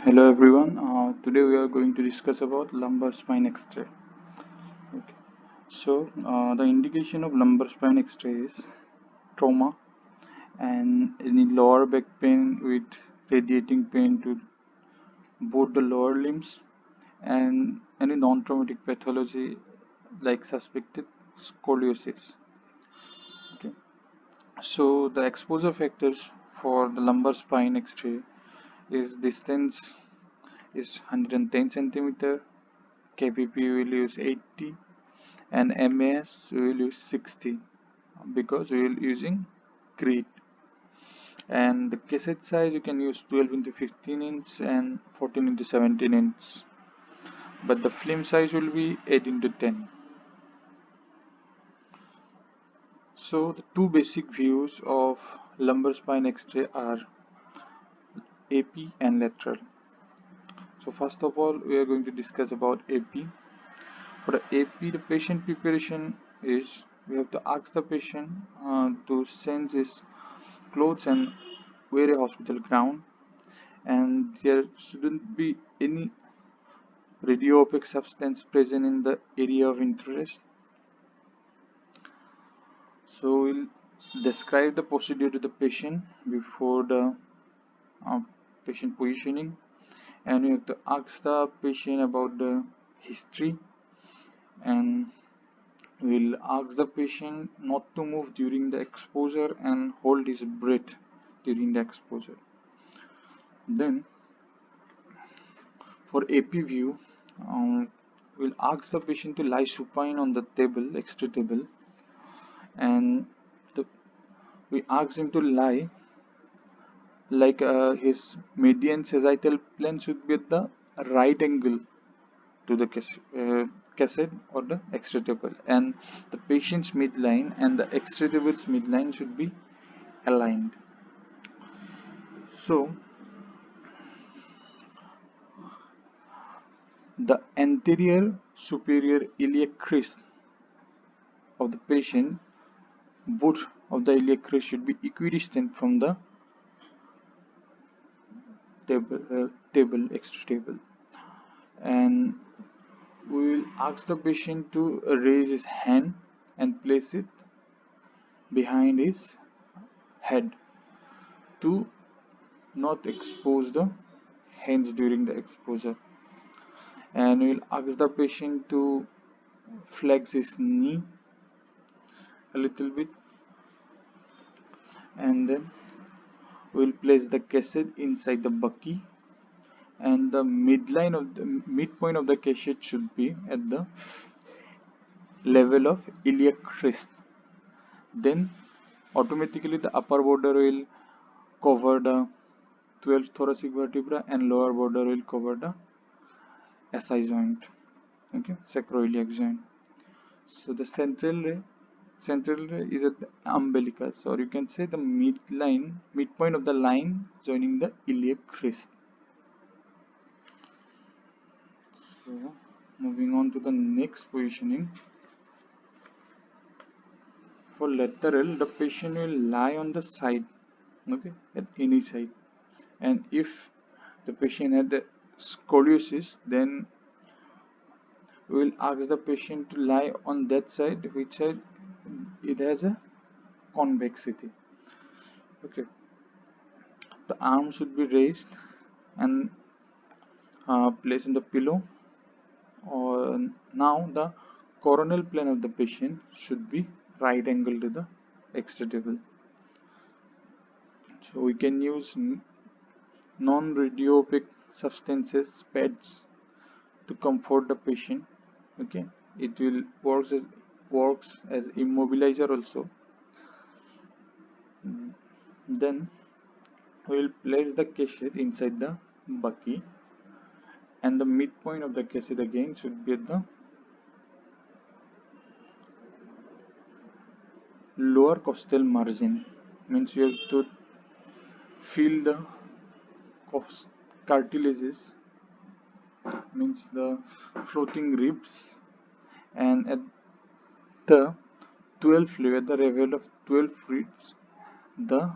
Hello everyone. Today we are going to discuss about lumbar spine X-ray. Okay. The indication of lumbar spine X-ray is trauma and any lower back pain with radiating pain to both the lower limbs and any non-traumatic pathology like suspected scoliosis. Okay. So the exposure factors for the lumbar spine X-ray is distance is 110 centimeter, KPP will use 80 and MAS we will use 60 because we will using grid, and the cassette size you can use 12 into 15 inch and 14 into 17 inch, but the film size will be 8 into 10. So the two basic views of lumbar spine X-ray are AP and lateral. So first of all we are going to discuss about AP. For the AP, the patient preparation is we have to ask the patient to change his clothes and wear a hospital gown, and there shouldn't be any radioactive substance present in the area of interest. So we'll describe the procedure to the patient before the uh, patient positioning, and we have to ask the patient about the history, and we'll ask the patient not to move during the exposure and hold his breath during the exposure. Then for AP view, we'll ask the patient to lie supine on the table, extra table, and the, we ask him to lie like his median sagittal plane should be at the right angle to the cassette or the extra table, and the patient's midline and the extra table's midline should be aligned. So the anterior superior iliac crest of the patient, both of the iliac crest should be equidistant from the table extra table, and we will ask the patient to raise his hand and place it behind his head to not expose the hands during the exposure, and we will ask the patient to flex his knee a little bit, and then we'll place the cassette inside the bucky, and the midpoint of the cassette should be at the level of iliac crest. Then automatically the upper border will cover the 12th thoracic vertebra and lower border will cover the SI joint, okay, sacroiliac joint. So the central ray is at the umbilicus, or you can say the midpoint of the line joining the iliac crest. So moving on to the next positioning. For lateral, the patient will lie on the side, okay, at any side, and if the patient had the scoliosis, then we will ask the patient to lie on that side which side it has a convexity. Okay, the arm should be raised and placed on the pillow, or now the coronal plane of the patient should be right angle to the extratable. So we can use non-radiopaque substances, pads, to comfort the patient. Okay, it will works as immobilizer also. Then we will place the cassette inside the bucky, and the midpoint of the cassette again should be at the lower costal margin. Means you have to feel the cartilages, means the floating ribs, and at the 12th level, the level of 12 ribs, the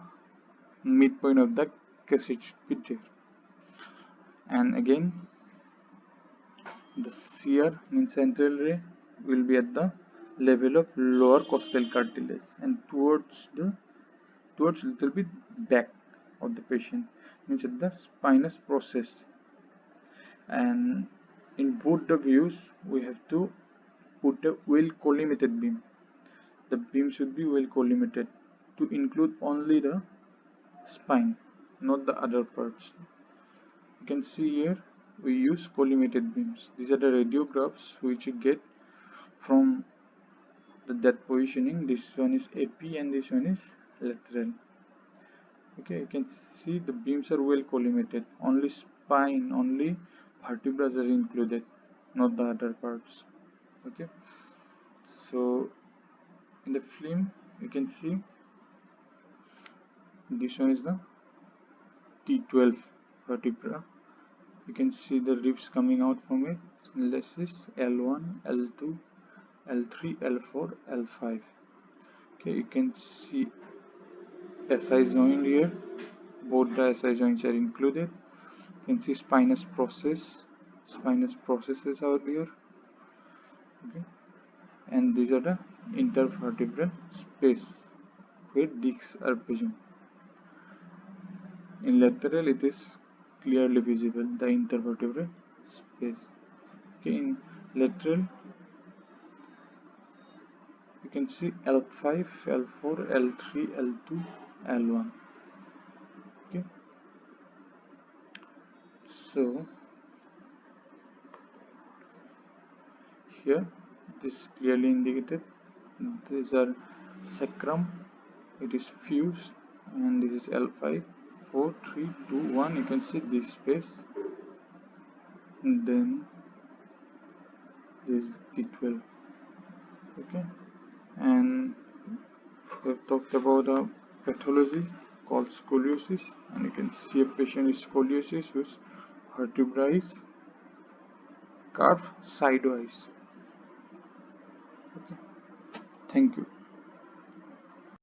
midpoint of the cassette should be there. And again, the shear means central ray will be at the level of lower costal cartilage and towards little bit back of the patient, means at the spinous process. And in both the views we have to put a well collimated beam. The beam should be well collimated to include only the spine, not the other parts. You can see here we use collimated beams. These are the radiographs which you get from the dead positioning. This one is AP and this one is lateral. Okay, you can see the beams are well collimated. Only spine, only vertebrae are included, not the other parts. Okay, so in the film you can see this one is the T12 vertebra. You can see the ribs coming out from it. This is L1, L2, L3, L4, L5. Okay, you can see SI joint here. Both the SI joints are included. You can see spinous process. Spinous processes are here. Okay, and these are the intervertebral space where discs are present. In lateral, it is clearly visible, the intervertebral space. Okay, in lateral, you can see L5, L4, L3, L2, L1. Okay, so here this clearly indicated. These are sacrum, it is fused, and this is L5, 4, 3, 2, 1. You can see this space. And then this is T12. Okay, and we have talked about a pathology called scoliosis, and you can see a patient with scoliosis whose vertebrae is curved sidewise. Okay, thank you.